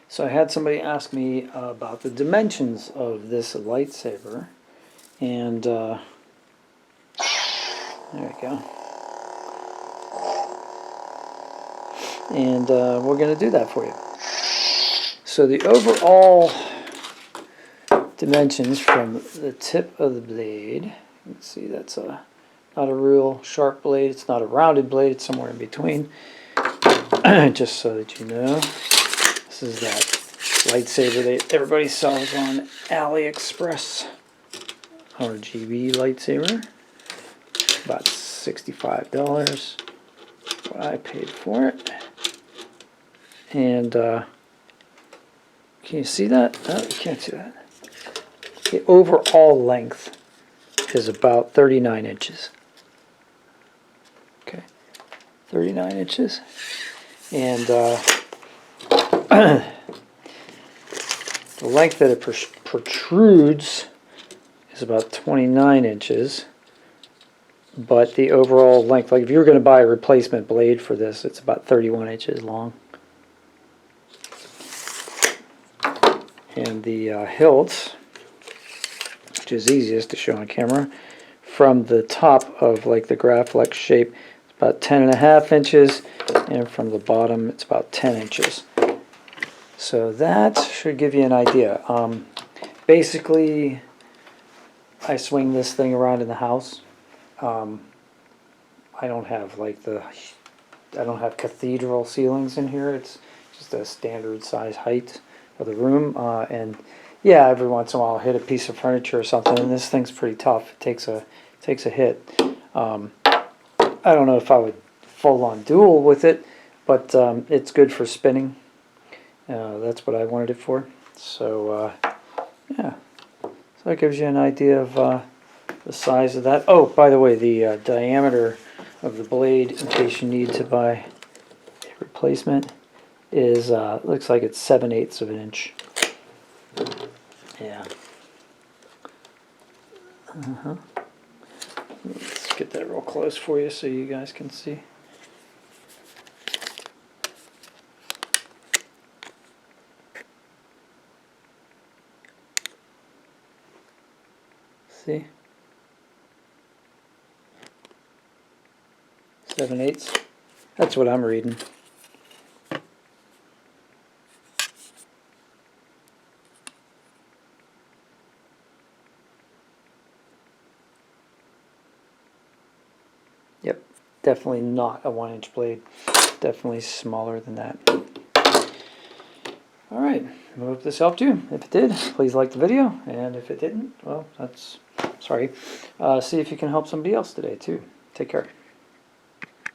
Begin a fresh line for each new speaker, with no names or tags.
So I had somebody ask me about the dimensions of this lightsaber, and there we go. And we're going to do that for you. So the overall dimensions from the tip of the blade, you can see that's not a real sharp blade, it's not a rounded blade, it's somewhere in between. Just so that you know, this is that lightsaber that everybody sells on AliExpress. RGB lightsaber, about $65. What I paid for it. And can you see that? No, you can't see that. The overall length is about 39 inches. Okay, 39 inches. And the length that it protrudes is about 29 inches. But the overall length, like if you were going to buy a replacement blade for this, it's about 31 inches long. And the hilt, which is easiest to show on camera, from the top of like the Graflex shape, it's about 10.5 inches, and from the bottom it's about 10 inches. So that should give you an idea. Basically, I swing this thing around in the house. I don't have like I don't have cathedral ceilings in here. It's just a standard size height of the room, and yeah, every once in a while I'll hit a piece of furniture or something, and this thing's pretty tough. It takes a hit. I don't know if I would full on duel with it, but it's good for spinning. That's what I wanted it for. So yeah, so that gives you an idea of the size of that. Oh, by the way, the diameter of the blade, in case you need to buy a replacement, is looks like it's 7/8 of an inch. Yeah. Let's get that real close for you so you guys can see. See? 7/8. That's what I'm reading. Yep, definitely not a 1-inch blade. Definitely smaller than that. Alright, I hope this helped you. If it did, please like the video. And if it didn't, well, that's sorry. See if you can help somebody else today, too. Take care.